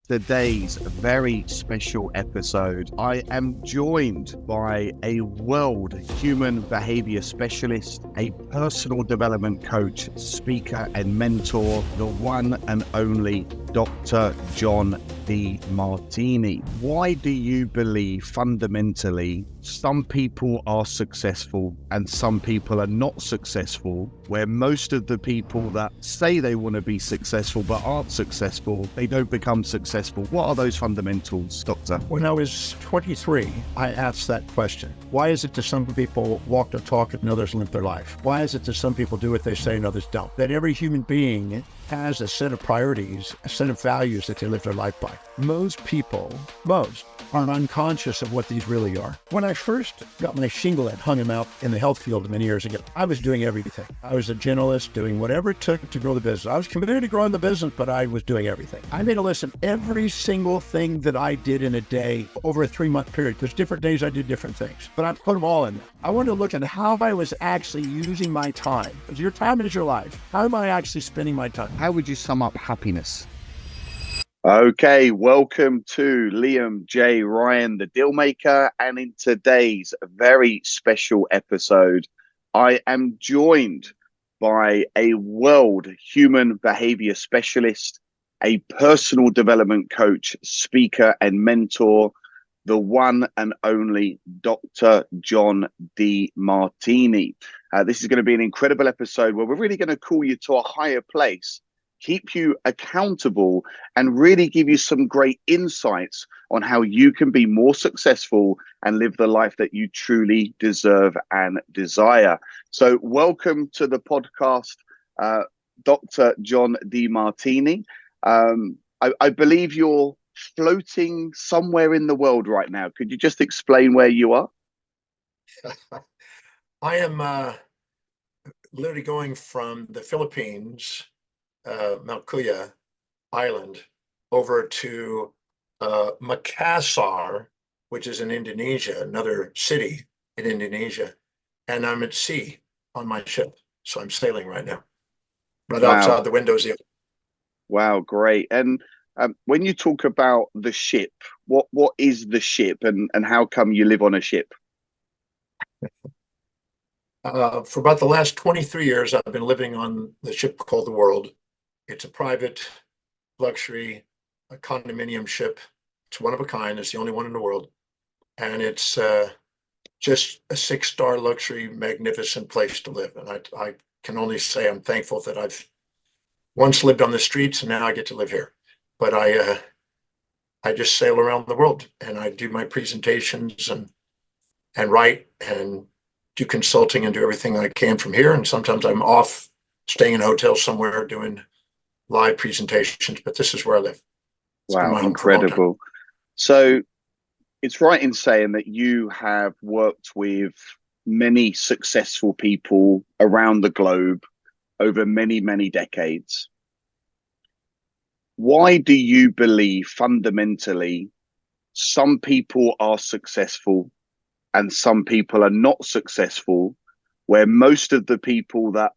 today's very special episode, I am joined by a world human behavior specialist, a personal development coach, speaker, and mentor, the one and only Dr. John Demartini. Why do you believe fundamentally some people are successful and some people are not successful, where most of the people that say they want to be successful but aren't successful, they don't become successful? What are those fundamentals, Doctor? When I was 23, I asked that question. Why is it that some people walk the talk and others live their life? Why is it that some people do what they say and others don't? That every human being has a set of priorities, a set of values that they live their life by. Most people, are unconscious of what these really are. When I first got my shingle and hung him out in the health field many years ago, I was doing everything. I was a generalist doing whatever it took to grow the business. I was committed to growing the business, but I was doing everything. I made a list of every single thing that I did in a day over a 3-month period. There's different days I did different things, but I put them all in there. I wanted to look at how I was actually using my time. Because your time is your life. How am I actually spending my time? How would you sum up happiness? Okay, welcome to Liam J. Ryan, the Deal Maker, and in today's very special episode, I am joined by a world human behavior specialist, a personal development coach, speaker, and mentor, the one and only Dr. John Demartini. This is going to be an incredible episode where we're really going to call you to a higher place, keep you accountable, and really give you some great insights on how you can be more successful and live the life that you truly deserve and desire. So welcome to the podcast, Dr. John Demartini. I believe you're floating somewhere in the world right now. Could you just explain where you are? I am literally going from the Philippines, Malkuya Island, over to Makassar, which is in Indonesia, another city in Indonesia. And I'm at sea on my ship. So I'm sailing right now. Right outside the windows here. Wow, great. And when you talk about the ship, what is the ship, and how come you live on a ship? For about the last 23 years, I've been living on the ship called the World. It's a private luxury, a condominium ship. It's one of a kind. It's the only one in the world. And it's just a 6-star luxury, magnificent place to live. And I can only say I'm thankful that I've once lived on the streets and now I get to live here. But I just sail around the world and I do my presentations and write and do consulting and do everything I can from here. And sometimes I'm off staying in hotels somewhere doing live presentations, but this is where I live. Wow, incredible. So it's right in saying that you have worked with many successful people around the globe over many, many decades. Why do you believe fundamentally some people are successful and some people are not successful, where most of the people that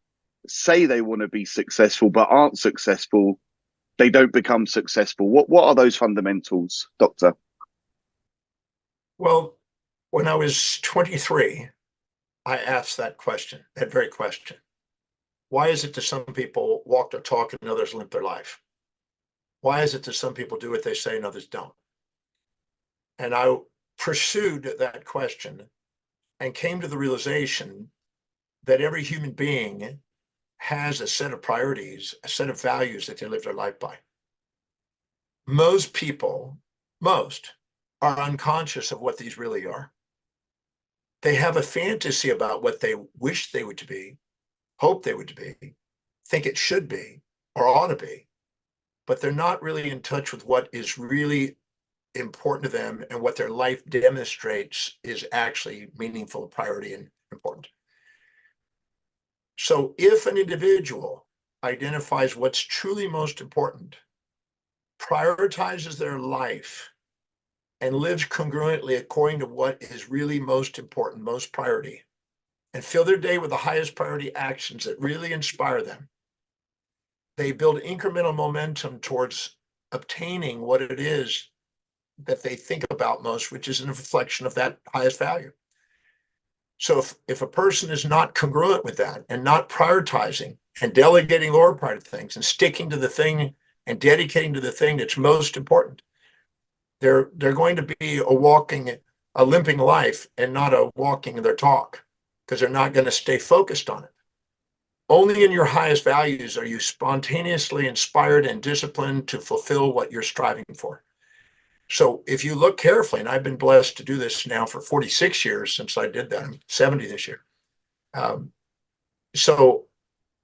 say they want to be successful but aren't successful, they don't become successful? What are those fundamentals, Doctor? Well, when I was 23, I asked that question, that very question. Why is it that some people walk their talk and others live their life? Why is it that some people do what they say and others don't? And I pursued that question and came to the realization that every human being has a set of priorities, a set of values that they live their life by. Most people, are unconscious of what these really are. They have a fantasy about what they wish they would be, hope they would be, think it should be, or ought to be, but they're not really in touch with what is really important to them and what their life demonstrates is actually meaningful, priority, and important. So if an individual identifies what's truly most important, prioritizes their life, and lives congruently according to what is really most important, most priority, and fill their day with the highest priority actions that really inspire them, they build incremental momentum towards obtaining what it is that they think about most, which is a reflection of that highest value. So if a person is not congruent with that and not prioritizing and delegating lower part of things and sticking to the thing and dedicating to the thing that's most important, they're going to be a limping life and not a walking their talk, because they're not going to stay focused on it. Only in your highest values are you spontaneously inspired and disciplined to fulfill what you're striving for. So if you look carefully, and I've been blessed to do this now for 46 years since I did that, I'm 70 this year. So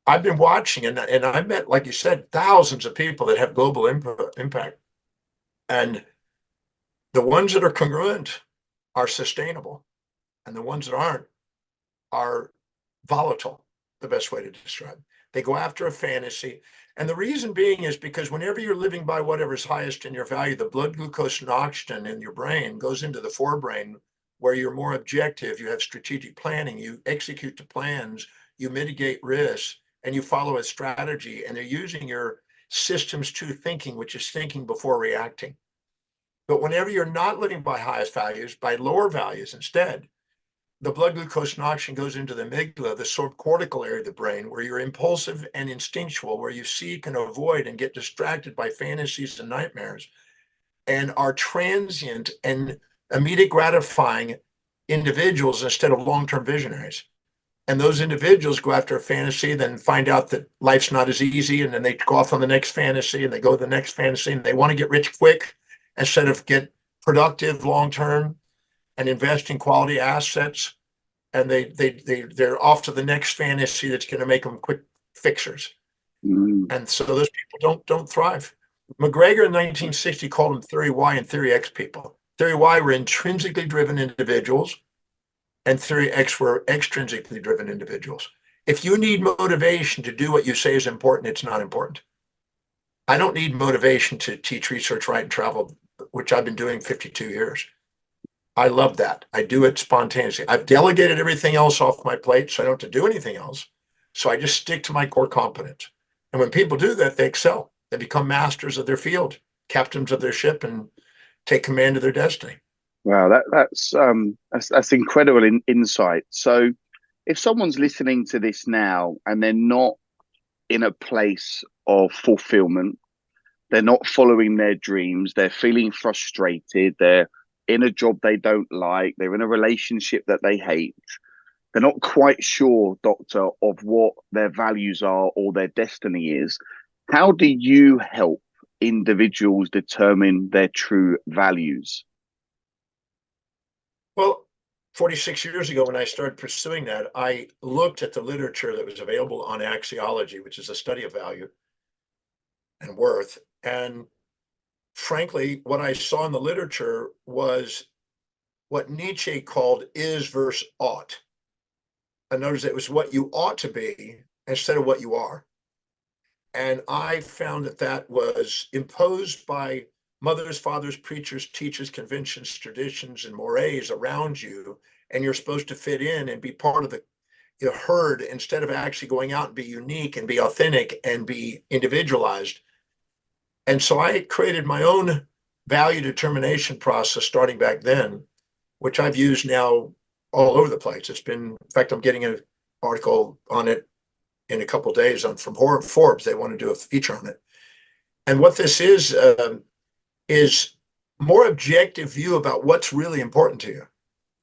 I've been watching, and I've met, like you said, thousands of people that have global impact. And the ones that are congruent are sustainable, and the ones that aren't are volatile, the best way to describe it. They go after a fantasy. And the reason being is because whenever you're living by whatever's highest in your value, the blood glucose and oxygen in your brain goes into the forebrain, where you're more objective, you have strategic planning, you execute the plans, you mitigate risks, and you follow a strategy. And they're using your systems to thinking, which is thinking before reacting. But whenever you're not living by highest values, by lower values instead, the blood glucose and oxygen goes into the amygdala, the subcortical area of the brain, where you're impulsive and instinctual, where you seek and avoid and get distracted by fantasies and nightmares, and are transient and immediate gratifying individuals instead of long-term visionaries. And those individuals go after a fantasy, then find out that life's not as easy, and then they go off on the next fantasy, and they go to the next fantasy, and they want to get rich quick instead of get productive long-term and invest in quality assets. And they're off to the next fantasy that's going to make them quick fixers. And so those people don't thrive. McGregor in 1960 called them Theory Y and Theory X people. Theory Y were intrinsically driven individuals, and Theory X were extrinsically driven individuals. If you need motivation to do what you say is important, it's not important. I don't need motivation to teach, research, write, and travel, which I've been doing 52 years. I love that. I do it spontaneously. I've delegated everything else off my plate, so I don't have to do anything else. So I just stick to my core competence. And when people do that, they excel. They become masters of their field, captains of their ship, and take command of their destiny. Wow, that's incredible insight. So, if someone's listening to this now and they're not in a place of fulfillment, they're not following their dreams, they're feeling frustrated, they're in a job they don't like, they're in a relationship that they hate, they're not quite sure, Doctor, of what their values are or their destiny is. How do you help individuals determine their true values? Well, 46 years ago, when I started pursuing that, I looked at the literature that was available on axiology, which is a study of value and worth. And frankly, what I saw in the literature was what Nietzsche called is versus ought. In other words, it was what you ought to be instead of what you are. And I found that that was imposed by mothers, fathers, preachers, teachers, conventions, traditions, and mores around you. And you're supposed to fit in and be part of the herd instead of actually going out and be unique and be authentic and be individualized. And so I created my own value determination process starting back then, which I've used now all over the place. It's been, in fact, I'm getting an article on it in a couple of days from Forbes. They want to do a feature on it. And what this is more objective view about what's really important to you.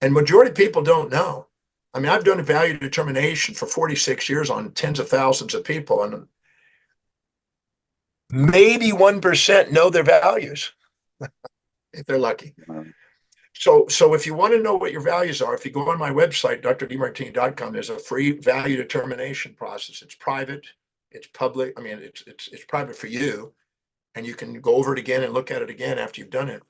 And majority of people don't know. I mean, I've done a value determination for 46 years on tens of thousands of people, and maybe 1% know their values if they're lucky. So if you want to know what your values are, if you go on my website, drdemartini.com, there's a free value determination process. It's private, it's public. I mean, it's private for you, and you can go over it again and look at it again after you've done it.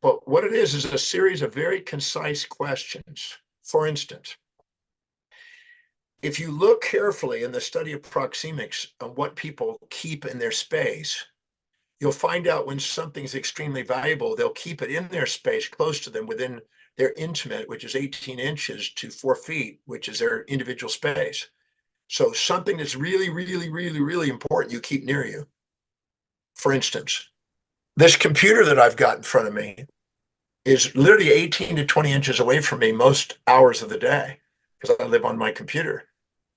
But what it is a series of very concise questions. For instance, if you look carefully in the study of proxemics on what people keep in their space, you'll find out when something's extremely valuable, they'll keep it in their space close to them within their intimate, which is 18 inches to 4 feet, which is their individual space. So something that's really, really, really, really important, you keep near you. For instance, this computer that I've got in front of me is literally 18 to 20 inches away from me most hours of the day because I live on my computer.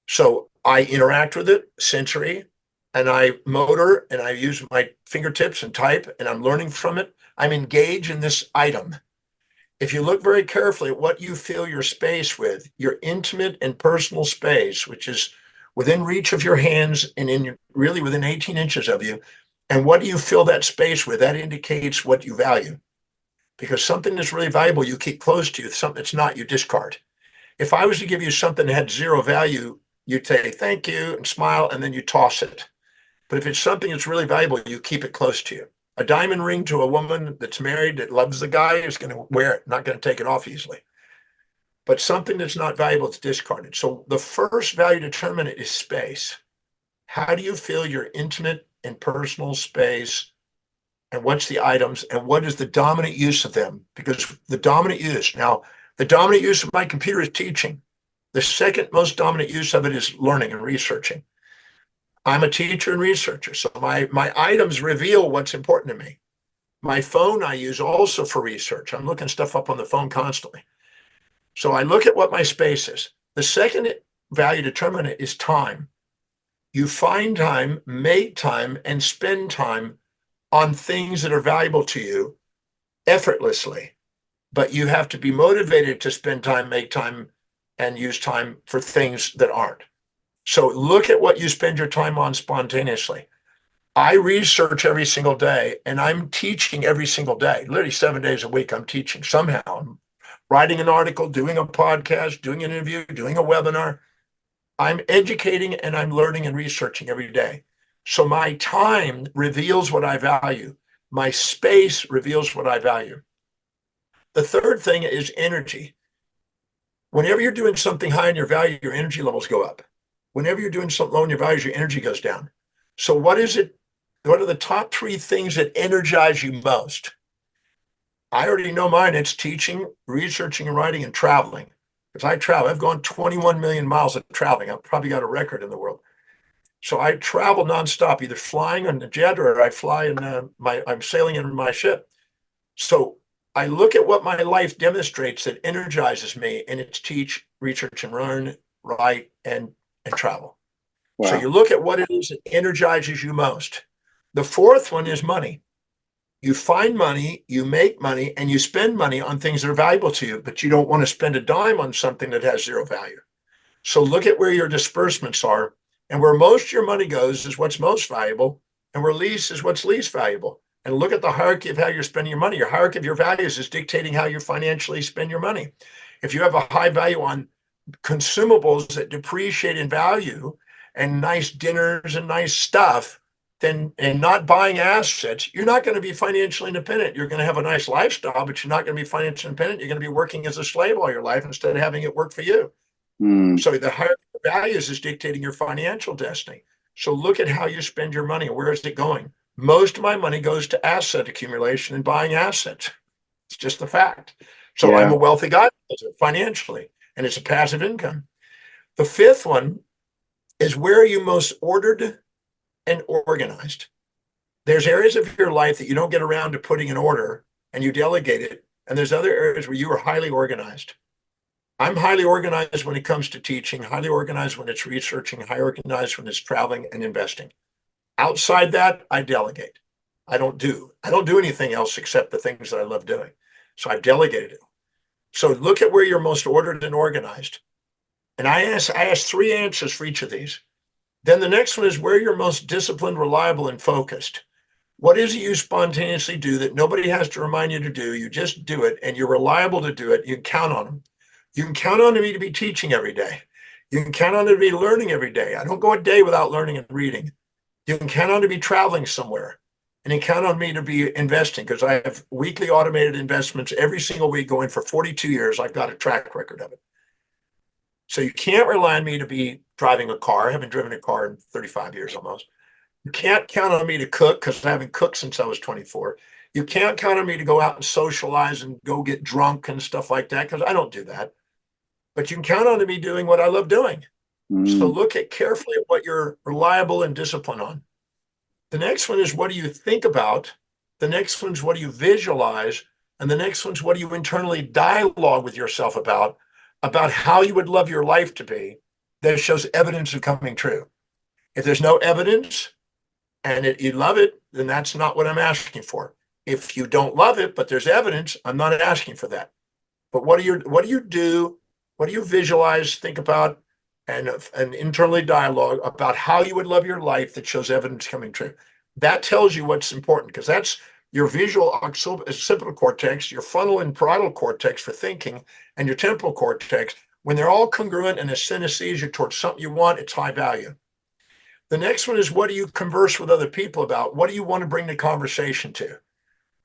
So I interact with it, sensory, and I motor, and I use my fingertips and type, and I'm learning from it. I'm engaged in this item. If you look very carefully at what you fill your space with, your intimate and personal space, which is within reach of your hands and really within 18 inches of you, and what do you fill that space with, that indicates what you value. Because something that's really valuable, you keep close to you. Something that's not, you discard. If I was to give you something that had zero value, you'd say thank you and smile, and then you toss it. But if it's something that's really valuable, you keep it close to you. A diamond ring to a woman that's married, that loves the guy, is going to wear it, not going to take it off easily. But something that's not valuable, it's discarded. So the first value determinant is space. How do you fill your intimate and personal space? And what's the items? And what is the dominant use of them? Because the dominant use, now, the dominant use of my computer is teaching. The second most dominant use of it is learning and researching. I'm a teacher and researcher, so my items reveal what's important to me. My phone I use also for research. I'm looking stuff up on the phone constantly. So I look at what my space is. The second value determinant is time. You find time, make time, and spend time on things that are valuable to you effortlessly. But you have to be motivated to spend time, make time, and use time for things that aren't. So look at what you spend your time on spontaneously. I research every single day, and I'm teaching every single day. Literally 7 days a week, I'm teaching somehow. I'm writing an article, doing a podcast, doing an interview, doing a webinar. I'm educating and I'm learning and researching every day. So my time reveals what I value. My space reveals what I value. The third thing is energy. Whenever you're doing something high in your value, your energy levels go up. Whenever you're doing something low in your values, your energy goes down. So what is it? What are the top three things that energize you most? I already know mine. It's teaching, researching, and writing, and traveling. Because I travel. I've gone 21 million miles of traveling. I've probably got a record in the world. So I travel nonstop, either flying on the jet or I fly in I'm sailing in my ship. So I look at what my life demonstrates that energizes me, and it's teach, research, and learn, write, and travel. Wow. So you look at what it is that energizes you most. The fourth one is money. You find money, you make money, and you spend money on things that are valuable to you, but you don't want to spend a dime on something that has zero value. So look at where your disbursements are, and where most of your money goes is what's most valuable, and where least is what's least valuable. And look at the hierarchy of how you're spending your money. Your hierarchy of your values is dictating how you financially spend your money. If you have a high value on consumables that depreciate in value and nice dinners and nice stuff, then and not buying assets, you're not going to be financially independent. You're going to have a nice lifestyle, but you're not going to be financially independent. You're going to be working as a slave all your life instead of having it work for you. So the hierarchy of values is dictating your financial destiny. So look at how you spend your money. Where is it going? Most of my money goes to asset accumulation and buying assets. It's just the fact. So I'm a wealthy guy financially, and it's a passive income. The fifth one is where are you most ordered and organized? There's areas of your life that you don't get around to putting in order and you delegate it. And there's other areas where you are highly organized. I'm highly organized when it comes to teaching, highly organized when it's researching, highly organized when it's traveling and investing. Outside that, I delegate. I don't do anything else except the things that I love doing. So I've delegated it. So look at where you're most ordered and organized. And I ask three answers for each of these. Then the next one is where you're most disciplined, reliable, and focused. What is it you spontaneously do that nobody has to remind you to do? You just do it, and you're reliable to do it. You can count on them. You can count on me to be teaching every day. You can count on me to be learning every day. I don't go a day without learning and reading. You can count on to be traveling somewhere. And you count on me to be investing because I have weekly automated investments every single week going for 42 years. I've got a track record of it. So you can't rely on me to be driving a car. I haven't driven a car in 35 years almost. You can't count on me to cook because I haven't cooked since I was 24. You can't count on me to go out and socialize and go get drunk and stuff like that because I don't do that. But you can count on me doing what I love doing. So look at carefully at what you're reliable and disciplined on. The next one is, what do you think about? The next one's, what do you visualize? And the next one's, what do you internally dialogue with yourself about how you would love your life to be that shows evidence of coming true. If there's no evidence and you love it, then that's not what I'm asking for. If you don't love it, but there's evidence, I'm not asking for that. But what do you do? What do you visualize, think about, and internally dialogue about how you would love your life that shows evidence coming true? That tells you what's important, because that's your visual occipital cortex, your frontal and parietal cortex for thinking, and your temporal cortex. When they're all congruent and a synesthesia towards something you want, it's high value. The next one is, what do you converse with other people about? What do you want to bring the conversation to?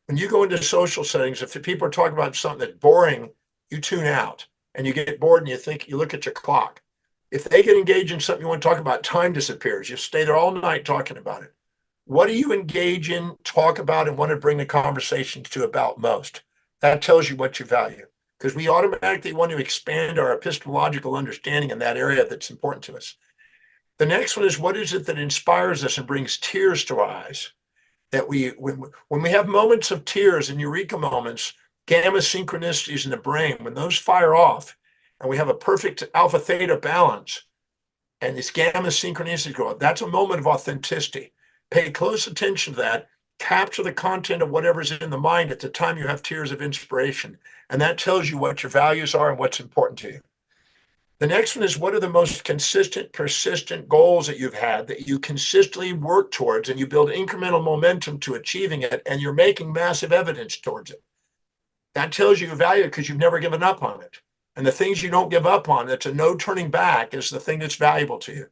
When you go into social settings, if the people are talking about something that's boring, you tune out and you get bored and you look at your clock. If they get engaged in something you want to talk about, time disappears. You stay there all night talking about it. What do you engage in, talk about, and want to bring the conversation to about most? That tells you what you value, because we automatically want to expand our epistemological understanding in that area that's important to us. The next one is, what is it that inspires us and brings tears to our eyes? That when we have moments of tears and eureka moments, gamma synchronicities in the brain, when those fire off and we have a perfect alpha theta balance and this gamma synchronicity go up, that's a moment of authenticity. Pay close attention to that. Capture the content of whatever's in the mind at the time you have tears of inspiration. And that tells you what your values are and what's important to you. The next one is, what are the most consistent, persistent goals that you've had that you consistently work towards, and you build incremental momentum to achieving it, and you're making massive evidence towards it? That tells you your value, because you've never given up on it. And the things you don't give up on, that's a no turning back, is the thing that's valuable to you.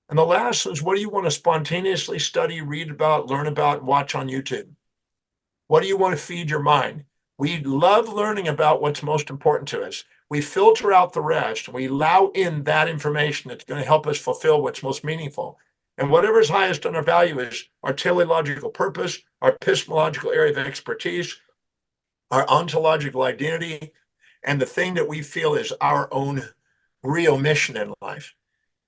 And the last is, what do you want to spontaneously study, read about, learn about, and watch on YouTube? What do you want to feed your mind? We love learning about what's most important to us. We filter out the rest. We allow in that information that's going to help us fulfill what's most meaningful. And whatever is highest on our value is our teleological purpose, our epistemological area of expertise, our ontological identity, and the thing that we feel is our own real mission in life.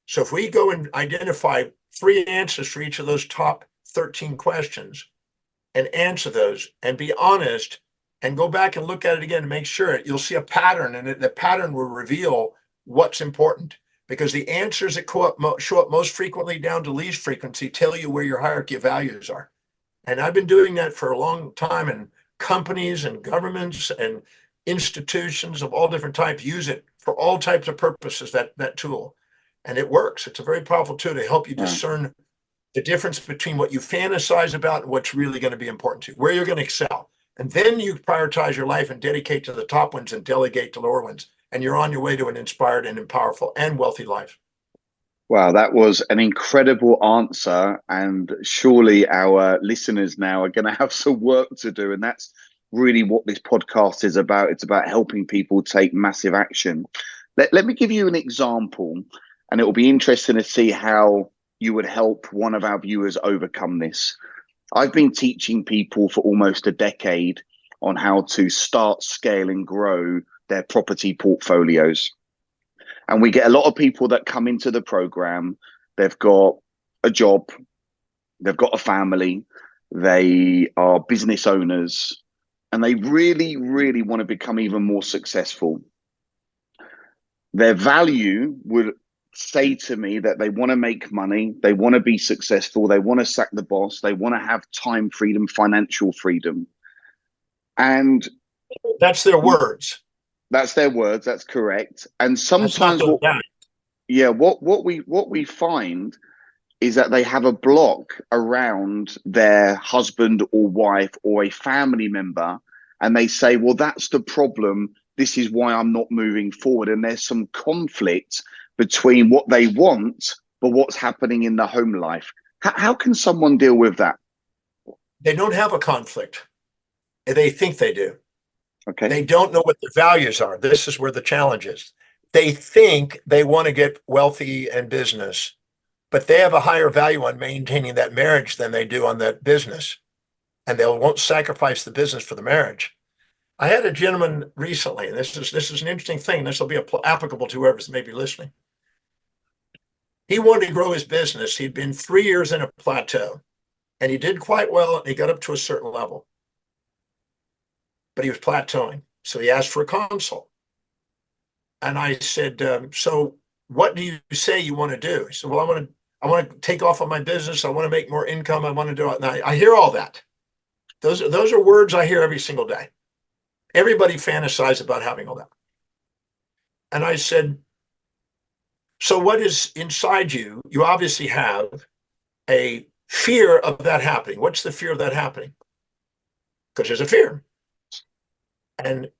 So if we go and identify 3 answers for each of those top 13 questions and answer those and be honest and go back and look at it again to make sure, you'll see a pattern, and the pattern will reveal what's important, because the answers that show up most frequently down to least frequency tell you where your hierarchy of values are. And I've been doing that for a long time, and companies and governments and institutions of all different types use it for all types of purposes, that tool. And it works. It's a very powerful tool to help you discern the difference between what you fantasize about and what's really going to be important to you, where you're going to excel. And then you prioritize your life and dedicate to the top ones and delegate to lower ones. And you're on your way to an inspired and powerful and wealthy life. Wow, that was an incredible answer. And surely our listeners now are going to have some work to do. And that's really what this podcast is about. It's about helping people take massive action. Let me give you an example, and it will be interesting to see how you would help one of our viewers overcome this. I've been teaching people for almost a decade on how to start, scale, and grow their property portfolios. And we get a lot of people that come into the program. They've got a job, they've got a family, they are business owners, and they really, really want to become even more successful. Their value would say to me that they want to make money, they want to be successful, they want to sack the boss, they want to have time freedom, financial freedom. And that's their words. That's their words, that's correct. And sometimes what we find is that they have a block around their husband or wife or a family member, and they say, well, that's the problem. This is why I'm not moving forward. And there's some conflict between what they want, but what's happening in the home life. How can someone deal with that? They don't have a conflict. They think they do. Okay. They don't know what their values are. This is where the challenge is. They think they want to get wealthy and business, but they have a higher value on maintaining that marriage than they do on that business. And they won't sacrifice the business for the marriage. I had a gentleman recently, and this is an interesting thing. This will be applicable to whoever's maybe listening. He wanted to grow his business. He'd been 3 years in a plateau. And he did quite well, and he got up to a certain level, but he was plateauing. So he asked for a consult. And I said, so what do you say you want to do? He said, well, I want to take off on my business. I want to make more income. I want to do it. And I hear all that. Those are words I hear every single day. Everybody fantasizes about having all that. And I said, so what is inside you? You obviously have a fear of that happening. What's the fear of that happening? Because there's a fear. And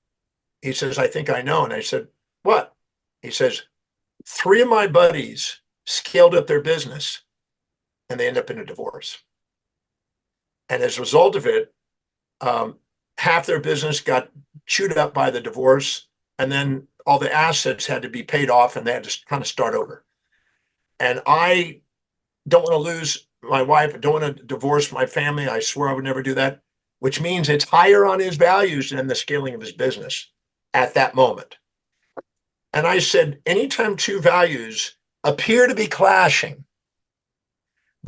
he says, I think I know. And I said, what? He says, 3 of my buddies scaled up their business and they end up in a divorce. And as a result of it, half their business got chewed up by the divorce. And then all the assets had to be paid off and they had to kind of start over. And I don't want to lose my wife. I don't want to divorce my family. I swear I would never do that, which means it's higher on his values than the scaling of his business at that moment. And I said, anytime 2 values appear to be clashing,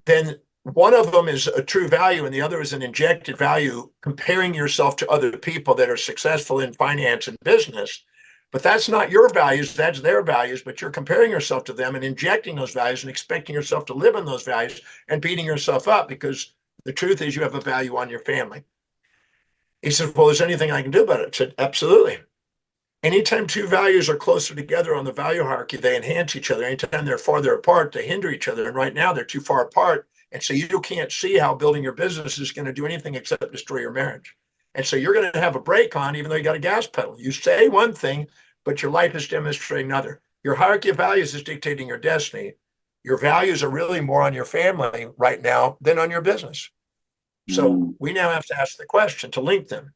then one of them is a true value and the other is an injected value, comparing yourself to other people that are successful in finance and business. But that's not your values, that's their values, but you're comparing yourself to them and injecting those values and expecting yourself to live in those values and beating yourself up, because the truth is you have a value on your family. He said, well, is there anything I can do about it? I said, absolutely. Anytime 2 values are closer together on the value hierarchy, they enhance each other. Anytime they're farther apart, they hinder each other. And right now they're too far apart. And so you can't see how building your business is going to do anything except destroy your marriage. And so you're going to have a brake on, even though you got a gas pedal. You say one thing, but your life is demonstrating another. Your hierarchy of values is dictating your destiny. Your values are really more on your family right now than on your business. So we now have to ask the question to link them.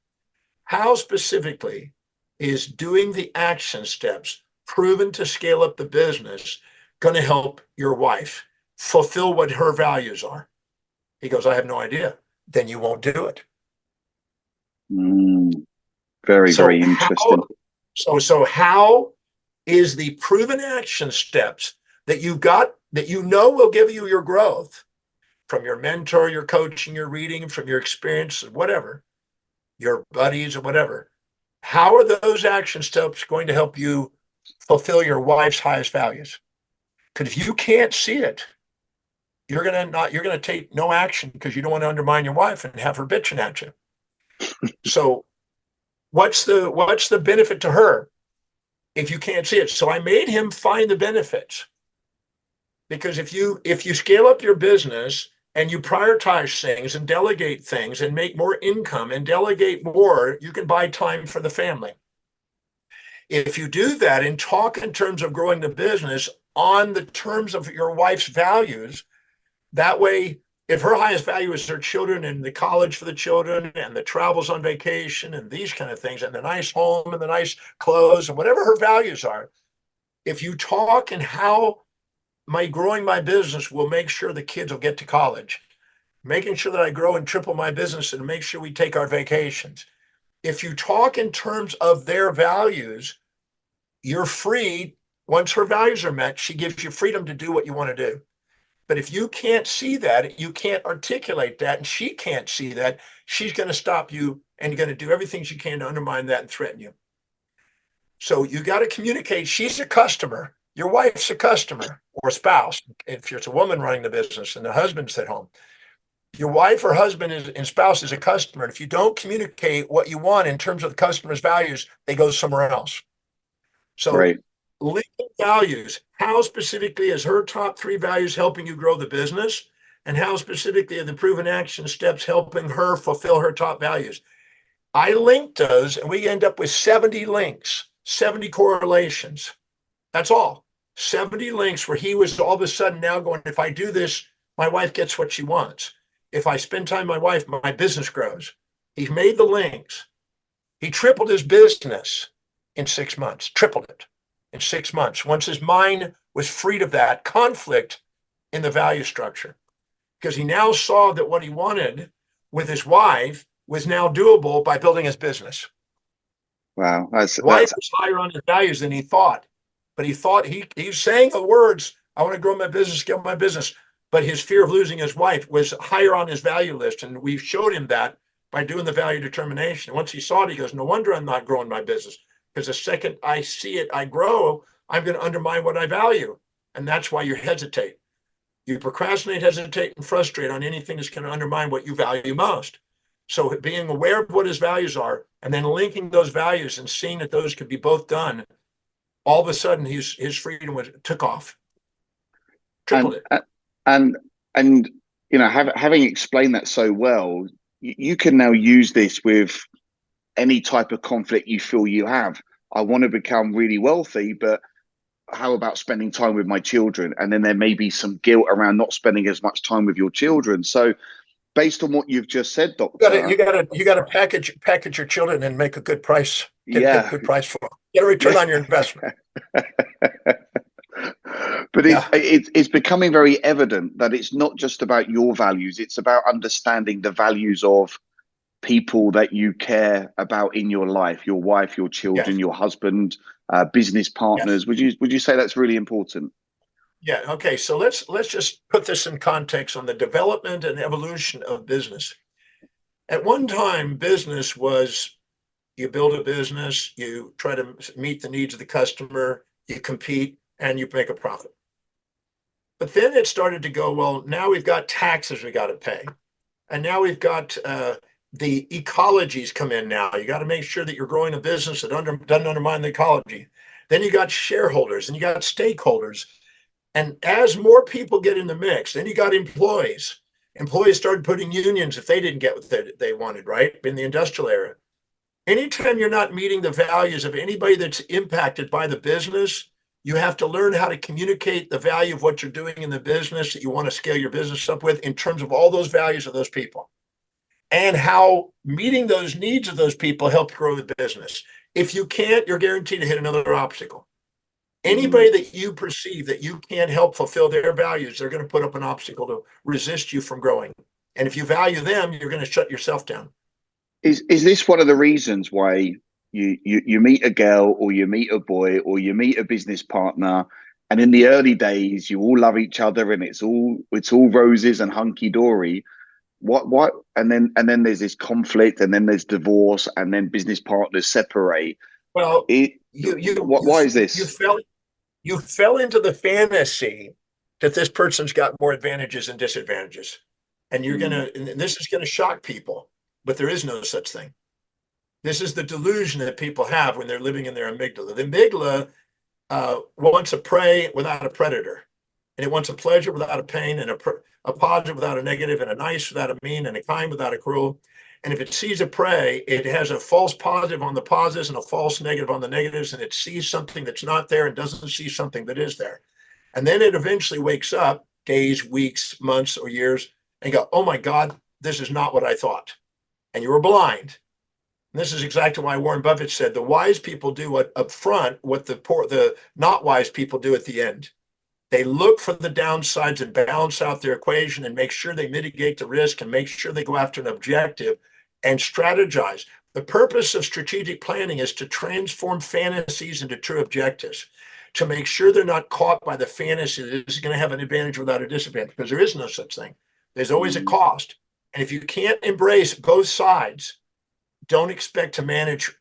How specifically is doing the action steps proven to scale up the business going to help your wife fulfill what her values are? He goes, I have no idea. Then you won't do it. Very, very interesting. So how is the proven action steps that you got that you know will give you your growth from your mentor, your coaching, your reading, from your experience, whatever, your buddies or whatever? How are those action steps going to help you fulfill your wife's highest values? Because if you can't see it, you're gonna take no action because you don't want to undermine your wife and have her bitching at you. So what's the benefit to her if you can't see it? So I made him find the benefits. Because if you scale up your business and you prioritize things and delegate things and make more income and delegate more, you can buy time for the family. If you do that and talk in terms of growing the business on the terms of your wife's values, that way, if her highest value is her children and the college for the children and the travels on vacation and these kind of things and the nice home and the nice clothes and whatever her values are, if you talk and how growing my business will make sure the kids will get to college, making sure that I grow and triple my business and make sure we take our vacations. If you talk in terms of their values, you're free. Once her values are met, she gives you freedom to do what you want to do. But if you can't see that, you can't articulate that, and she can't see that, she's going to stop you and you're going to do everything she can to undermine that and threaten you. So you got to communicate. She's a customer. Your wife's a customer or a spouse. If it's a woman running the business and the husband's at home, your wife or husband and spouse is a customer. And if you don't communicate what you want in terms of the customer's values, they go somewhere else. So right. Linking values, how specifically is her top 3 values helping you grow the business? And how specifically are the proven action steps helping her fulfill her top values? I linked those and we end up with 70 links, 70 correlations. That's all. 70 links where he was all of a sudden now going, if I do this, my wife gets what she wants. If I spend time with my wife, my business grows. He made the links. He tripled his business in 6 months, tripled it in 6 months. Once his mind was freed of that conflict in the value structure, because he now saw that what he wanted with his wife was now doable by building his business. Wow. Wife was higher on his values than he thought. But he thought he's saying the words, I want to grow my business, scale my business. but his fear of losing his wife was higher on his value list. And we showed him that by doing the value determination. Once he saw it, he goes, no wonder I'm not growing my business, because the second I see it, I grow, I'm going to undermine what I value. And that's why you hesitate. You procrastinate, hesitate, and frustrate on anything that's going to undermine what you value most. So being aware of what his values are and then linking those values and seeing that those could be both done, all of a sudden his freedom took off, tripled it. And you know, having explained that so well, you can now use this with any type of conflict you feel you have. I want to become really wealthy, but how about spending time with my children? And then there may be some guilt around not spending as much time with your children. So based on what you've just said, Doctor, you gotta package your children and make a good price. Get a good price for them. Get a return on your investment. But it's becoming very evident that it's not just about your values. It's about understanding the values of people that you care about in your life, your wife, your children, your husband, business partners. Would you say that's really important? Yeah. Okay. So let's just put this in context on the development and evolution of business. At one time, business was you build a business, you try to meet the needs of the customer, you compete, and you make a profit. But then it started to go, well, now we've got taxes we got to pay. And now we've got the ecologies come in now. You got to make sure that you're growing a business that doesn't undermine the ecology. Then you got shareholders and you got stakeholders. And as more people get in the mix, then you got employees. Employees started putting unions if they didn't get what they wanted, right? In the industrial era. Anytime you're not meeting the values of anybody that's impacted by the business, you have to learn how to communicate the value of what you're doing in the business that you want to scale your business up with in terms of all those values of those people and how meeting those needs of those people help grow the business. If you can't, you're guaranteed to hit another obstacle. Anybody that you perceive that you can't help fulfill their values, they're going to put up an obstacle to resist you from growing. And if you value them, you're going to shut yourself down. Is this one of the reasons why you meet a girl or you meet a boy or you meet a business partner, and in the early days you all love each other and it's all roses and hunky dory? What and then there's this conflict, and then there's divorce, and then business partners separate. Well, why is this? You fell into the fantasy that this person's got more advantages and disadvantages. And and this is gonna shock people, but there is no such thing. This is the delusion that people have when they're living in their amygdala. The amygdala wants a prey without a predator, and it wants a pleasure without a pain, and a positive without a negative, and a nice without a mean, and a kind without a cruel. And if it sees a prey, it has a false positive on the positives and a false negative on the negatives, and it sees something that's not there and doesn't see something that is there. And then it eventually wakes up days, weeks, months, or years and go, oh my God, this is not what I thought. And you were blind. And this is exactly why Warren Buffett said the wise people do what up front, what the not wise people do at the end. They look for the downsides and balance out their equation and make sure they mitigate the risk and make sure they go after an objective and strategize. The purpose of strategic planning is to transform fantasies into true objectives, to make sure they're not caught by the fantasy that is going to have an advantage without a disadvantage, because there is no such thing. There's always a cost. And if you can't embrace both sides, don't expect to manage,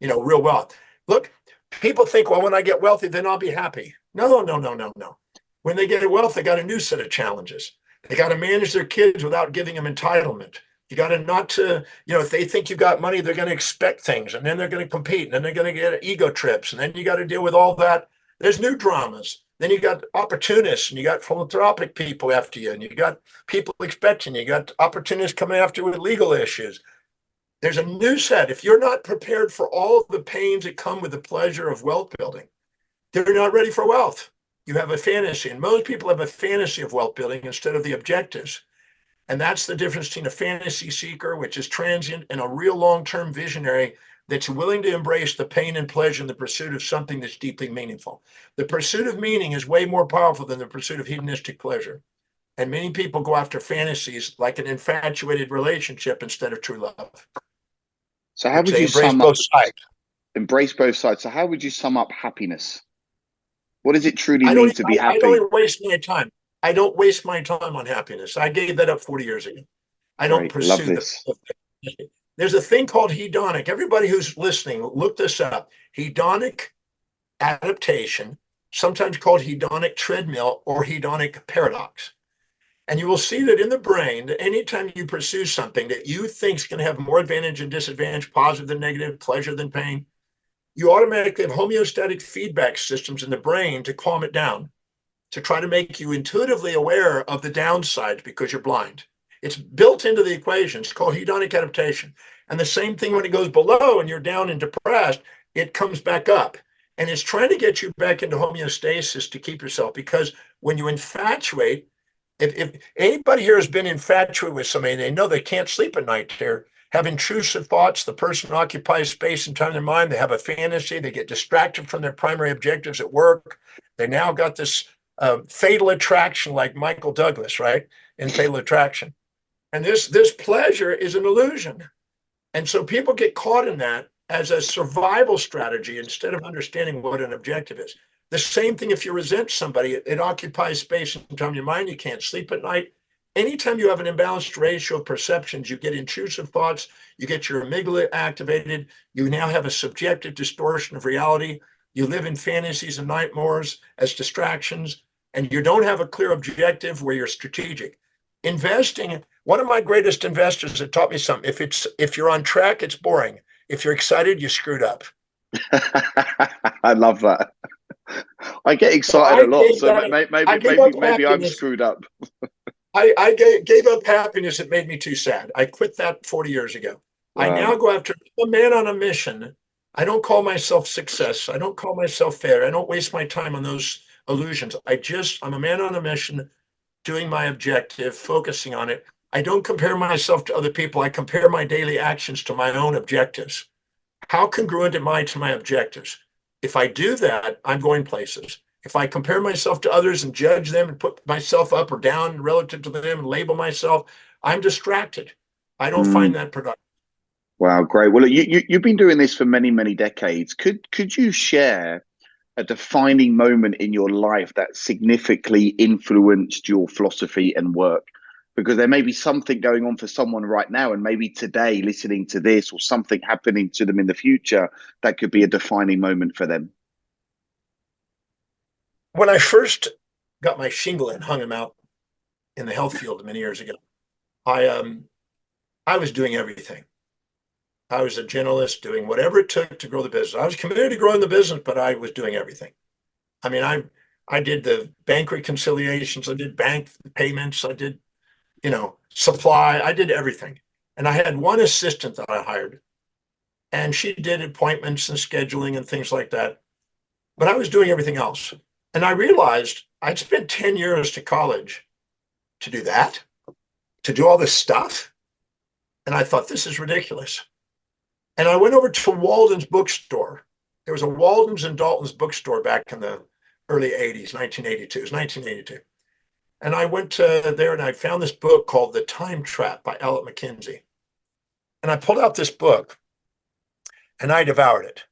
real wealth. Look, people think, well, when I get wealthy, then I'll be happy. No. When they get wealth, they got a new set of challenges. They got to manage their kids without giving them entitlement. You got to not to, if they think you got money, they're going to expect things, and then they're going to compete, and then they're going to get ego trips, and then you got to deal with all that. There's new dramas. Then you got opportunists, and you got philanthropic people after you, and you got people expecting you got opportunists coming after you with legal issues. There's a new set. If you're not prepared for all of the pains that come with the pleasure of wealth building, they're not ready for wealth. You have a fantasy, and most people have a fantasy of wealth building instead of the objectives. And that's the difference between a fantasy seeker, which is transient, and a real long-term visionary that's willing to embrace the pain and pleasure in the pursuit of something that's deeply meaningful. The pursuit of meaning is way more powerful than the pursuit of hedonistic pleasure. And many people go after fantasies like an infatuated relationship instead of true love. So how would you sum up embrace both sides? So how would you sum up happiness? What does it truly mean to be happy? I don't even waste my time. I don't waste my time on happiness. I gave that up 40 years ago. I don't Great. Love pursue this. there's a thing called hedonic. Everybody who's listening, look this up. Hedonic adaptation, sometimes called hedonic treadmill or hedonic paradox. And you will see that in the brain, that anytime you pursue something that you think is going to have more advantage and disadvantage, positive than negative, pleasure than pain, you automatically have homeostatic feedback systems in the brain to calm it down, to try to make you intuitively aware of the downsides because you're blind. It's built into the equation. It's called hedonic adaptation. And the same thing when it goes below and you're down and depressed, it comes back up. And it's trying to get you back into homeostasis to keep yourself, because when you infatuate, if anybody here has been infatuated with somebody, they know they can't sleep at night. They're have intrusive thoughts. The person occupies space and time in their mind. They have a fantasy. They get distracted from their primary objectives at work. They now got this fatal attraction, like Michael Douglas, right? In Fatal Attraction. And this pleasure is an illusion. And so people get caught in that as a survival strategy instead of understanding what an objective is. The same thing if you resent somebody, it occupies space and time in your mind. You can't sleep at night. Anytime you have an imbalanced ratio of perceptions, you get intrusive thoughts, you get your amygdala activated, you now have a subjective distortion of reality. You live in fantasies and nightmares as distractions, and you don't have a clear objective where you're strategic. Investing, one of my greatest investors that taught me something, if you're on track, it's boring. If you're excited, you screwed up. I love that. I get So excited a lot, so I maybe gave up maybe I'm happiness. screwed up. I gave up happiness. It made me too sad. I quit that 40 years ago. I now Wow. go after a man on a mission. I don't call myself success. I don't call myself fair. I don't waste my time on those illusions. I'm a man on a mission, doing my objective, focusing on it. I don't compare myself to other people. I compare my daily actions to my own objectives. How congruent am I to my objectives? If I do that, I'm going places. If I compare myself to others and judge them and put myself up or down relative to them and label myself, I'm distracted. I don't find Mm, that productive. wow, great. Well, you've been doing this for many, many decades. Could you share a defining moment in your life that significantly influenced your philosophy and work? Because there may be something going on for someone right now, and maybe today listening to this, or something happening to them in the future that could be a defining moment for them. When I first got my shingle and hung him out in the health field many years ago, I um I was doing everything. I was a generalist doing whatever it took to grow the business. I was committed to growing the business, but I was doing everything. I mean, I did the bank reconciliations, I did bank payments, I did, supply, I did everything. And I had one assistant that I hired, and she did appointments and scheduling and things like that. But I was doing everything else. And I realized I'd spent 10 years to college to do that, to do all this stuff. And I thought, this is ridiculous. And I went over to Walden's bookstore. There was a Walden's and Dalton's bookstore back in the early 80s, 1982. It was 1982. And I went to there and I found this book called The Time Trap by Elliot McKenzie. And I pulled out this book and I devoured it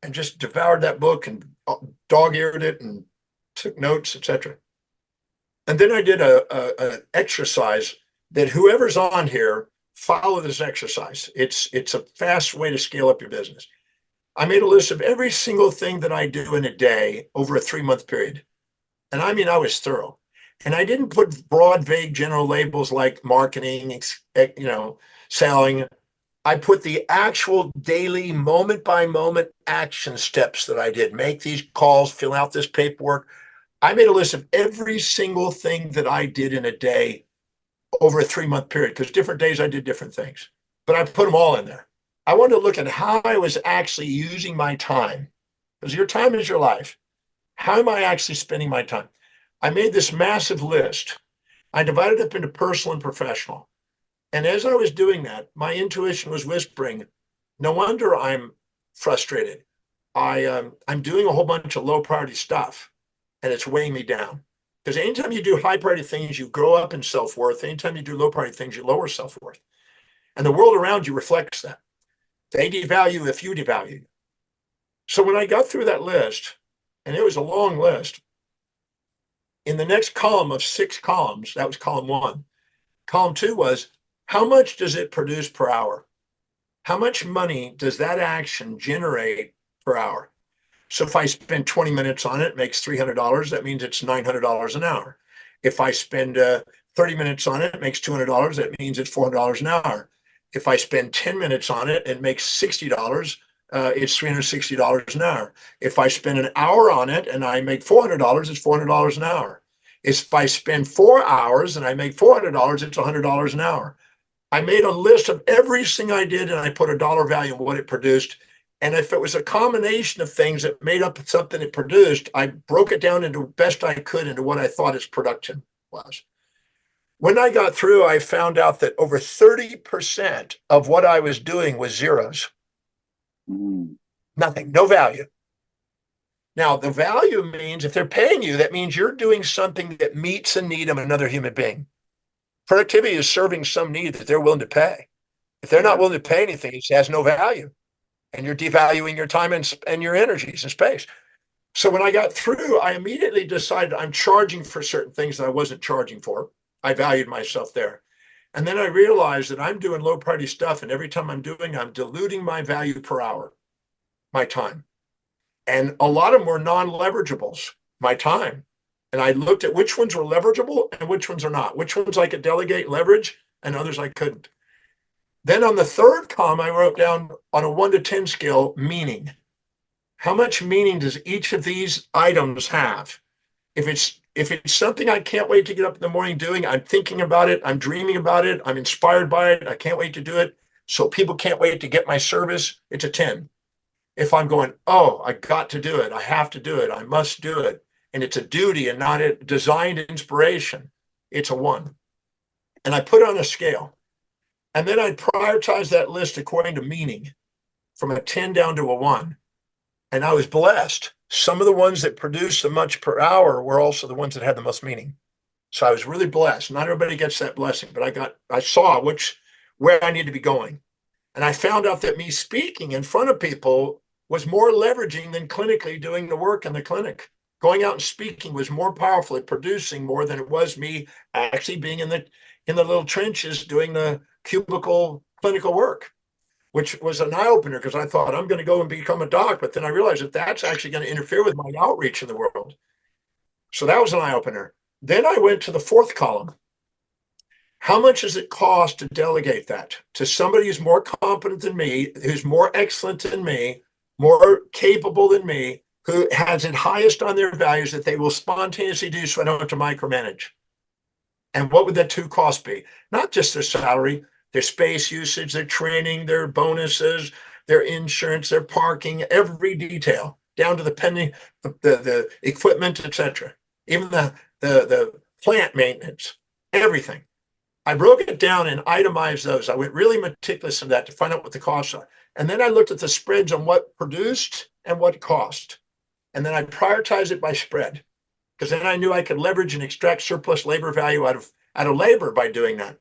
and just devoured that book and dog-eared it and took notes, etc. And then I did an exercise that whoever's on here, follow this exercise. It's a fast way to scale up your business. I made a list of every single thing that I do in a day over a 3-month period. And I mean, I was thorough. And I didn't put broad, vague, general labels like marketing, selling. I put the actual daily, moment by moment action steps that I did. Make these calls, fill out this paperwork. I made a list of every single thing that I did in a day over a 3-month period, because different days I did different things. But I put them all in there. I wanted to look at how I was actually using my time, because your time is your life. How am I actually spending my time? I made this massive list. I divided it up into personal and professional. And as I was doing that, my intuition was whispering, no wonder I'm frustrated. I'm doing a whole bunch of low priority stuff and it's weighing me down. Because anytime you do high priority things, you grow up in self worth. Anytime you do low priority things, you lower self worth. And the world around you reflects that. They devalue if you devalue. So when I got through that list, and it was a long list, in the next column of 6 columns, that was column 1. Column 2 was, how much does it produce per hour? How much money does that action generate per hour? So if I spend 20 minutes on it, it makes $300. That means it's $900 an hour. If I spend 30 minutes on it, it makes $200. That means it's $400 an hour. If I spend 10 minutes on it, it makes $60. It's $360 an hour. If I spend an hour on it and I make $400, it's $400 an hour. If I spend 4 hours and I make $400, it's $100 an hour. I made a list of everything I did and I put a dollar value on what it produced. And if it was a combination of things that made up something it produced, I broke it down into best I could into what I thought its production was. When I got through, I found out that over 30% of what I was doing was zeros. Nothing, no value. Now, the value means if they're paying you, that means you're doing something that meets a need of another human being. Productivity is serving some need that they're willing to pay. If they're not willing to pay anything, it has no value. And you're devaluing your time and your energies and space. So when I got through, I immediately decided I'm charging for certain things that I wasn't charging for. I valued myself there. And then I realized that I'm doing low priority stuff. And every time I'm diluting my value per hour, my time. And a lot of them were non-leverageables, my time. And I looked at which ones were leverageable and which ones are not, which ones I could delegate leverage and others I couldn't. Then on the third column, I wrote down on a 1 to 10 scale, meaning. How much meaning does each of these items have? If it's something I can't wait to get up in the morning doing, I'm thinking about it, I'm dreaming about it, I'm inspired by it, I can't wait to do it, so people can't wait to get my service, it's a 10. If I'm going, oh, I got to do it, I have to do it, I must do it, and it's a duty and not a designed inspiration, it's a 1. And I put on a scale. And then I prioritize that list according to meaning, from a 10 down to a 1. And I was blessed. Some of the ones that produced the much per hour were also the ones that had the most meaning. So I was really blessed. Not everybody gets that blessing, but I saw where I need to be going. And I found out that me speaking in front of people was more leveraging than clinically doing the work in the clinic. Going out and speaking was more powerful at producing more than it was me actually being in the little trenches doing the cubicle clinical work, which was an eye-opener because I thought I'm going to go and become a doc, but then I realized that that's actually going to interfere with my outreach in the world. So that was an eye-opener. Then I went to the fourth column. How much does it cost to delegate that to somebody who's more competent than me, who's more excellent than me, more capable than me, who has it highest on their values that they will spontaneously do so I don't have to micromanage? And what would that 2 costs be? Not just their salary, their space usage, their training, their bonuses, their insurance, their parking, every detail, down to the penny, the equipment, etc. Even the plant maintenance, everything. I broke it down and itemized those. I went really meticulous in that to find out what the costs are. And then I looked at the spreads on what produced and what cost. And then I prioritized it by spread, because then I knew I could leverage and extract surplus labor value out of labor by doing that.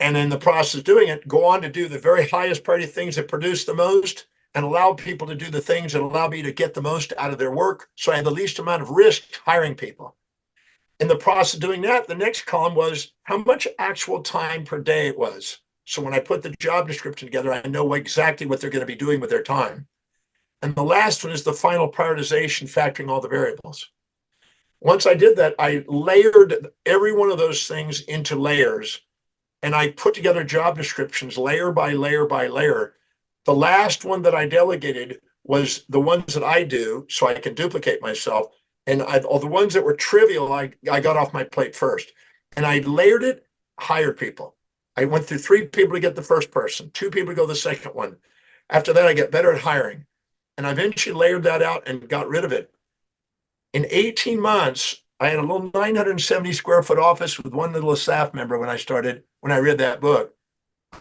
And in the process of doing it, go on to do the very highest priority things that produce the most and allow people to do the things that allow me to get the most out of their work. So I had the least amount of risk hiring people. In the process of doing that, the next column was how much actual time per day it was. So when I put the job description together, I know exactly what they're going to be doing with their time. And the last one is the final prioritization, factoring all the variables. Once I did that, I layered every one of those things into layers, and I put together job descriptions layer by layer by layer. The last one that I delegated was the ones that I do so I can duplicate myself. And all the ones that were trivial, I got off my plate first. And I layered it, hired people. I went through 3 people to get the first person, 2 people to go the second one. After that, I get better at hiring. And I eventually layered that out and got rid of it. In 18 months, I had a little 970 square foot office with 1 little staff member when I read that book.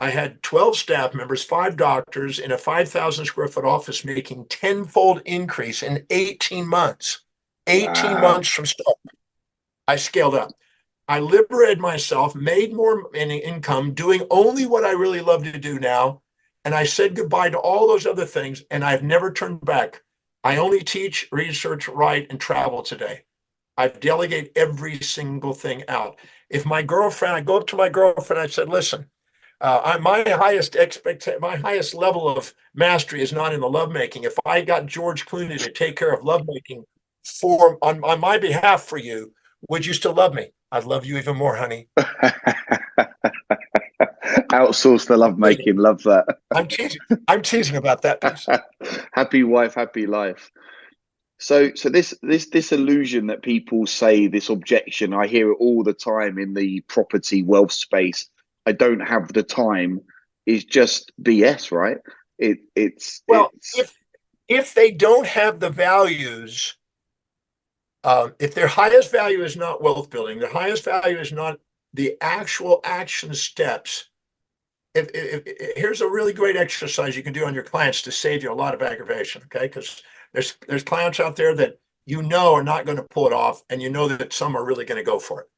I had 12 staff members, 5 doctors in a 5,000 square foot office, making 10-fold increase in 18 months. 18 months from start. I scaled up. I liberated myself, made more income, doing only what I really love to do now. And I said goodbye to all those other things, and I've never turned back. I only teach, research, write, and travel today. I delegate every single thing out. If my girlfriend, I go up to my girlfriend, I said, listen, my highest level of mastery is not in the lovemaking. If I got George Clooney to take care of lovemaking on my behalf for you, would you still love me? I'd love you even more, honey. Outsource the love making. Love that. I'm teasing. I'm teasing about that piece. Happy wife, happy life. So this illusion that people say, this objection, I hear it all the time in the property wealth space. I don't have the time, is just BS, right? Well, It's if they don't have the values, if their highest value is not wealth building, their highest value is not the actual action steps. Here's a really great exercise you can do on your clients to save you a lot of aggravation, okay? Because there's clients out there that you know are not going to pull it off, and you know that some are really going to go for it.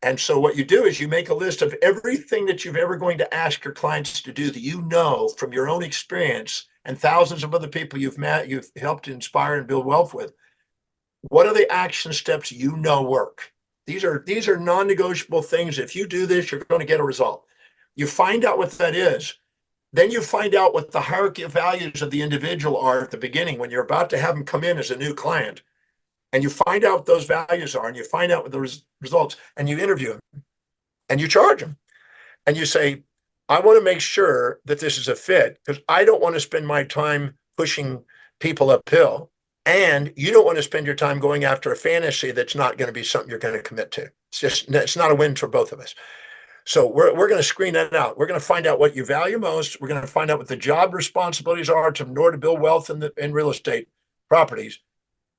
And so what you do is you make a list of everything that you've ever going to ask your clients to do that you know from your own experience and thousands of other people you've met, you've helped inspire and build wealth with. What are the action steps you know work? These are non-negotiable things. If you do this, you're going to get a result. You find out what that is. Then you find out what the hierarchy of values of the individual are at the beginning when you're about to have them come in as a new client. And you find out what those values are, and you find out what the results, and you interview them, and you charge them. And you say, I want to make sure that this is a fit because I don't want to spend my time pushing people uphill. And you don't want to spend your time going after a fantasy that's not going to be something you're going to commit to. It's not a win for both of us. So we're going to screen that out. We're going to find out what you value most. We're going to find out what the job responsibilities are in order to build wealth in real estate properties.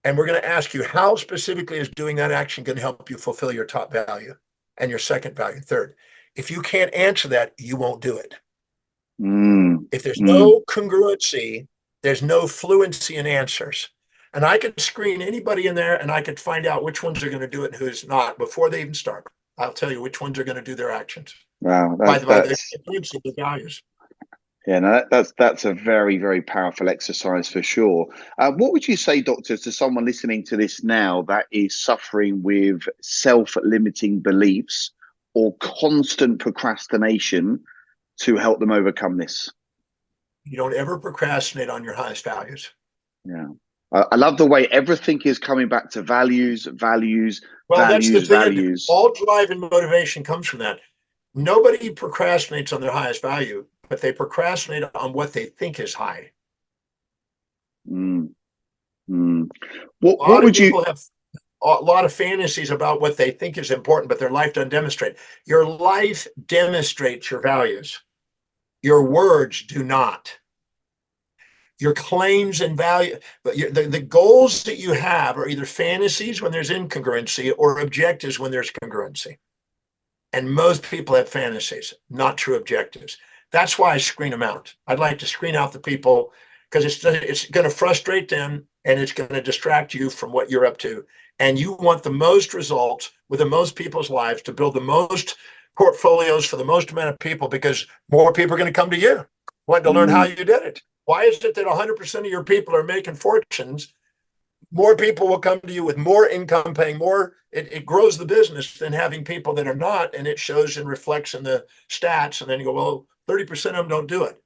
And we're going to ask you, how specifically is doing that action going to help you fulfill your top value and your second value, third? If you can't answer that, you won't do it. If there's no congruency, there's no fluency in answers. And I could screen anybody in there and I could find out which ones are going to do it and who's not before they even start. I'll tell you which ones are going to do their actions. Wow, by the fluency of the values. Yeah, no, that's a very, very powerful exercise for sure. What would you say, doctor, to someone listening to this now that is suffering with self-limiting beliefs or constant procrastination to help them overcome this? You don't ever procrastinate on your highest values. Yeah. I love the way everything is coming back to values, well, that's the thing. values. All drive and motivation comes from that. Nobody procrastinates on their highest value, but they procrastinate on what they think is high. Mm. What would you have a lot of fantasies about what they think is important, but their life doesn't demonstrate. Your life demonstrates your values. Your words do not. Your claims and value, but the goals that you have are either fantasies when there's incongruency or objectives when there's congruency. And most people have fantasies, not true objectives. That's why I screen them out. I'd like to screen out the people because it's going to frustrate them and it's going to distract you from what you're up to. And you want the most results with the most people's lives to build the most portfolios for the most amount of people because more people are going to come to you wanting to learn how you did it. Why is it that 100% of your people are making fortunes? More people will come to you with more income, paying more. It grows the business than having people that are not, and it shows and reflects in the stats. And then you go, well, 30% of them don't do it.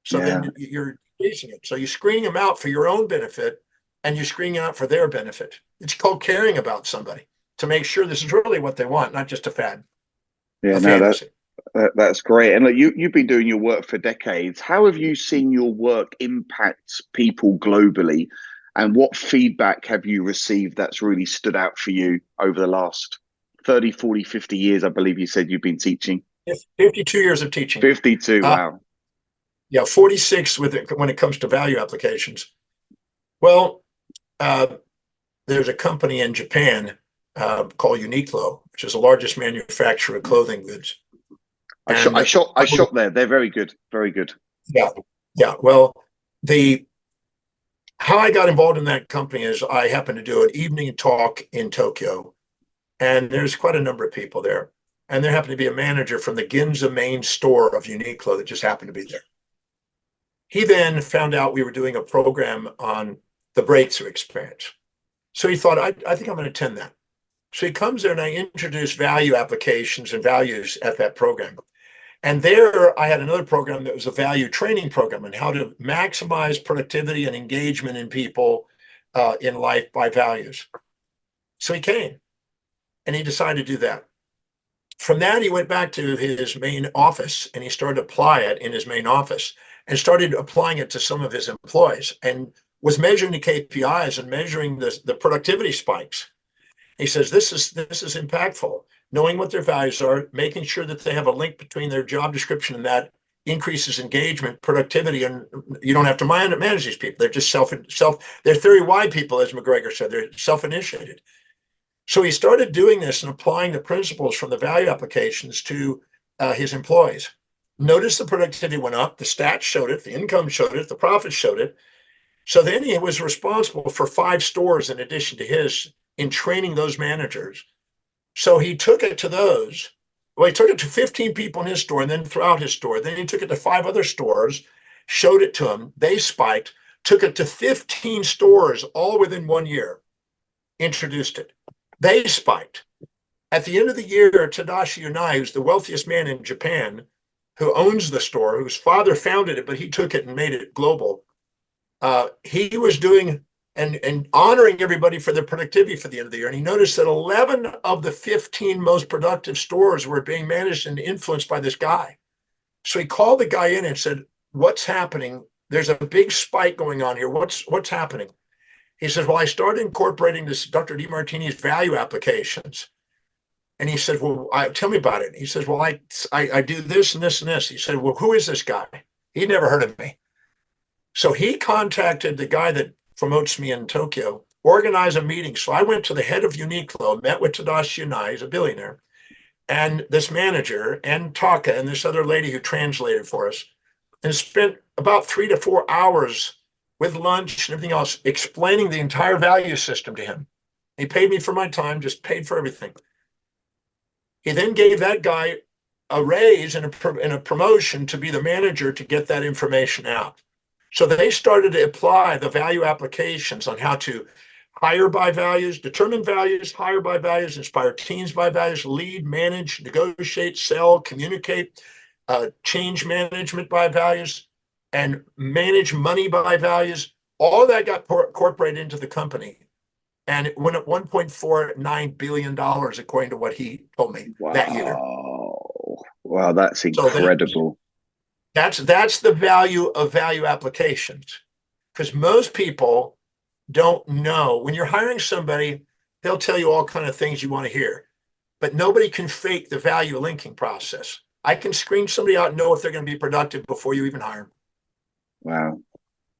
So then you're facing it. So you're screening them out for your own benefit, and you're screening out for their benefit. It's called caring about somebody to make sure this is really what they want, not just a fad. Yeah, no, that's great. And look, you've been doing your work for decades. How have you seen your work impact people globally? And what feedback have you received that's really stood out for you over the last 30, 40, 50 years? I believe you said you've been teaching. 52 years of teaching. 52, wow. Yeah, 46 when it comes to value applications. Well, there's a company in Japan called Uniqlo, which is the largest manufacturer of clothing goods. I shop there. They're very good, very good. Yeah. Well, how I got involved in that company is I happened to do an evening talk in Tokyo, and there's quite a number of people there. And there happened to be a manager from the Ginza main store of Uniqlo that just happened to be there. He then found out we were doing a program on the breakthrough experience. So he thought, I think I'm going to attend that. So he comes there and I introduce value applications and values at that program. And there I had another program that was a value training program on how to maximize productivity and engagement in people in life by values. So he came and he decided to do that. From that, he went back to his main office and he started to apply it in his main office and started applying it to some of his employees and was measuring the KPIs and measuring the productivity spikes. He says, this is impactful. Knowing what their values are, making sure that they have a link between their job description and that increases engagement, productivity, and you don't have to manage these people. They're just they're theory Y people, as McGregor said, they're self-initiated. So he started doing this and applying the principles from the value applications to his employees. Notice the productivity went up, the stats showed it, the income showed it, the profits showed it. So then he was responsible for 5 stores in addition to his in training those managers. So he took it to those. Well, he took it to 15 people in his store and then throughout his store. Then he took it to 5 other stores, showed it to them. They spiked, took it to 15 stores all within 1 year, introduced it. They spiked. At the end of the year, Tadashi Unai, who's the wealthiest man in Japan, who owns the store, whose father founded it, but he took it and made it global. He was doing and honoring everybody for their productivity for the end of the year. And he noticed that 11 of the 15 most productive stores were being managed and influenced by this guy. So he called the guy in and said, what's happening? There's a big spike going on here. What's happening? He says, well, I started incorporating this Dr. Demartini's value applications. And he said, well, tell me about it. He says, well, I do this and this and this. He said, well, who is this guy? He'd never heard of me. So he contacted the guy that promotes me in Tokyo, organized a meeting. So I went to the head of Uniqlo, met with Tadashi Unai, he's a billionaire, and this manager, and Taka, and this other lady who translated for us, and spent about 3 to 4 hours with lunch and everything else explaining the entire value system to him. He paid me for my time, just paid for everything. He then gave that guy a raise and a promotion to be the manager to get that information out. So they started to apply the value applications on how to hire by values, determine values, hire by values, inspire teams by values, lead, manage, negotiate, sell, communicate, change management by values, and manage money by values. All of that got incorporated into the company. And it went up $1.49 billion, according to what he told me that year. Wow, that's incredible. So that's the value of value applications, because most people don't know. When you're hiring somebody, they'll tell you all kinds of things you want to hear, but nobody can fake the value linking process. I can screen somebody out and know if they're going to be productive before you even hire them.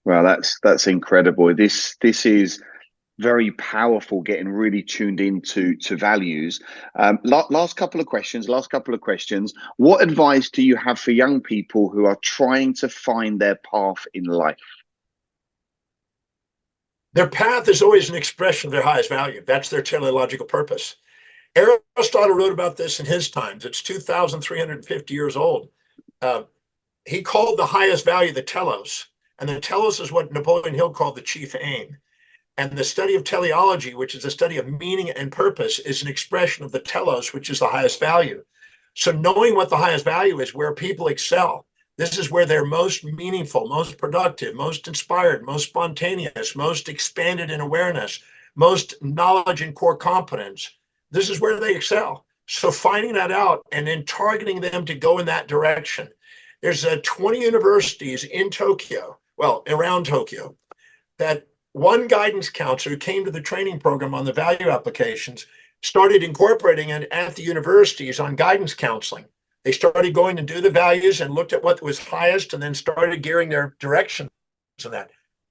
Wow, that's incredible. This is very powerful, getting really tuned into values. Last couple of questions. What advice do you have for young people who are trying to find their path in life? Their path is always an expression of their highest value. That's their teleological purpose. Aristotle wrote about this in his times. It's 2,350 years old. He called the highest value the telos, and the telos is what Napoleon Hill called the chief aim. And the study of teleology, which is the study of meaning and purpose, is an expression of the telos, which is the highest value. So knowing what the highest value is, where people excel, this is where they're most meaningful, most productive, most inspired, most spontaneous, most expanded in awareness, most knowledge and core competence. This is where they excel. So finding that out and then targeting them to go in that direction. There's 20 universities in Tokyo, well, around Tokyo, that one guidance counselor who came to the training program on the value applications started incorporating it at the universities on guidance counseling. They started going to do the values and looked at what was highest and then started gearing their directions on that.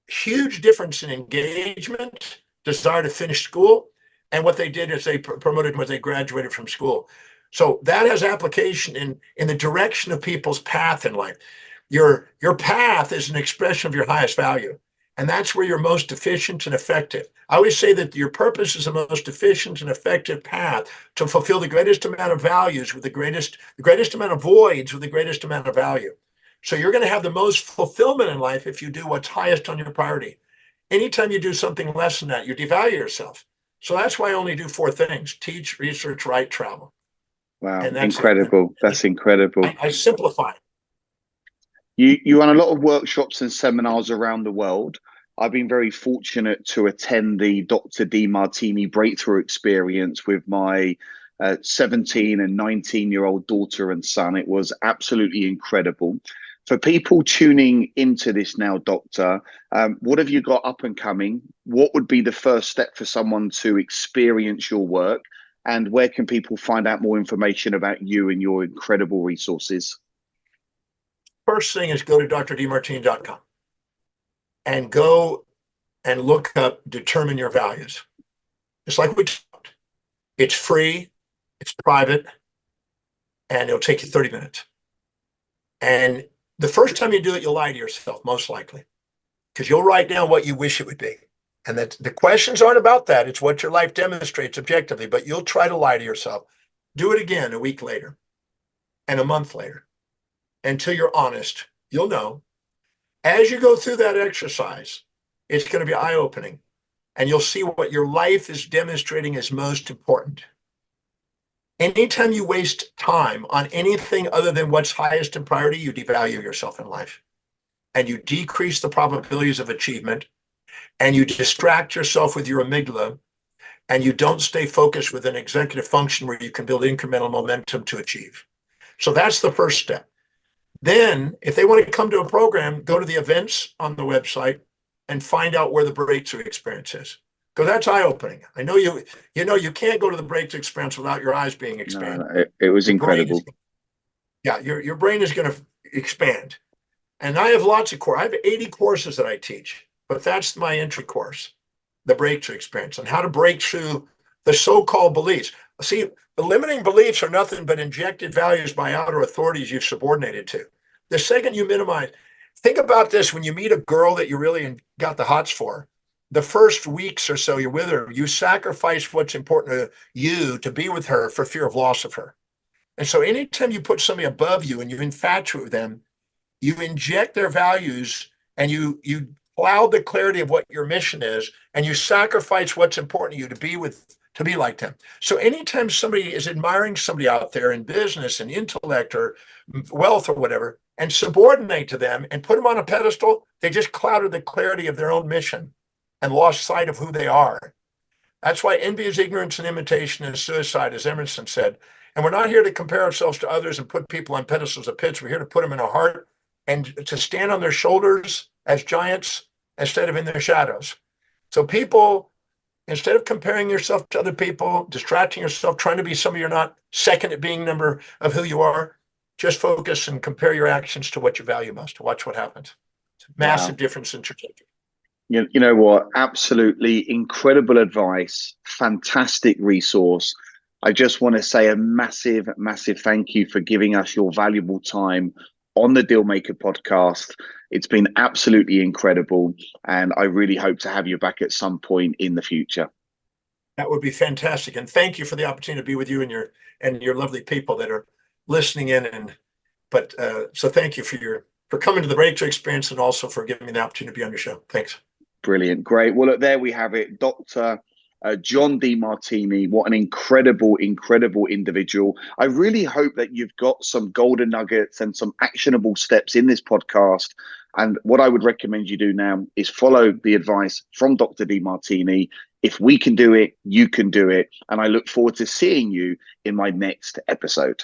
Huge difference in engagement, desire to finish school, and what they did is they promoted when they graduated from school. So that has application in the direction of people's path in life. Your path is an expression of your highest value. And that's where you're most efficient and effective. I always say that your purpose is the most efficient and effective path to fulfill the greatest amount of values with the greatest amount of voids with the greatest amount of value. So you're going to have the most fulfillment in life if you do what's highest on your priority. Anytime you do something less than that, you devalue yourself. So that's why I only do 4 things: teach, research, write, travel. Wow, And that's it. incredible. That's incredible. I simplify. You run a lot of workshops and seminars around the world. I've been very fortunate to attend the Dr. Demartini breakthrough experience with my 17 and 19-year-old daughter and son. It was absolutely incredible. For people tuning into this now, Doctor, what have you got up and coming? What would be the first step for someone to experience your work? And where can people find out more information about you and your incredible resources? First thing is go to drdemartini.com and go and look up Determine Your Values. It's like we talked. It's free, it's private, and it'll take you 30 minutes. And the first time you do it, you'll lie to yourself, most likely, because you'll write down what you wish it would be. And that the questions aren't about that. It's what your life demonstrates objectively, but you'll try to lie to yourself. Do it again a week later and a month later until you're honest. You'll know. As you go through that exercise, it's going to be eye-opening, and you'll see what your life is demonstrating as most important. Anytime you waste time on anything other than what's highest in priority, you devalue yourself in life, and you decrease the probabilities of achievement, and you distract yourself with your amygdala, and you don't stay focused with an executive function where you can build incremental momentum to achieve. So that's the first step. Then, if they want to come to a program, go to the events on the website and find out where the breakthrough experience is. Because that's eye-opening. I know you can't go to the breakthrough experience without your eyes being expanded. No, it was incredible. Your brain is going to expand. And I have lots of courses. I have 80 courses that I teach, but that's my entry course, the breakthrough experience, and how to break through the so-called beliefs. See, the limiting beliefs are nothing but injected values by outer authorities you've subordinated to. The second you minimize, think about this: when you meet a girl that you really got the hots for, the first weeks or so you're with her, you sacrifice what's important to you to be with her for fear of loss of her. And so anytime you put somebody above you and you infatuate with them, you inject their values, and you cloud the clarity of what your mission is, and you sacrifice what's important to you to be like them. So anytime somebody is admiring somebody out there in business and intellect or wealth or whatever, and subordinate to them and put them on a pedestal, they just clouded the clarity of their own mission and lost sight of who they are. That's why envy is ignorance and imitation is suicide, as Emerson said. And we're not here to compare ourselves to others and put people on pedestals of pits. We're here to put them in our heart and to stand on their shoulders as giants instead of in their shadows. So people, instead of comparing yourself to other people, distracting yourself, trying to be somebody you're not, second at being number of who you are, just focus and compare your actions to what you value most. Watch what happens. It's a massive difference in trajectory. You know what? Absolutely incredible advice. Fantastic resource. I just want to say a massive, massive thank you for giving us your valuable time on the Dealmaker podcast. It's been absolutely incredible, and I really hope to have you back at some point in the future. That would be fantastic. And thank you for the opportunity to be with you and your lovely people that are listening in. So thank you for coming to the breakthrough experience, and also for giving me the opportunity to be on your show. Thanks. Brilliant. Great. Well, look, there we have it. Dr. John Demartini. What an incredible, incredible individual. I really hope that you've got some golden nuggets and some actionable steps in this podcast. And what I would recommend you do now is follow the advice from Dr. Demartini. If we can do it, you can do it. And I look forward to seeing you in my next episode.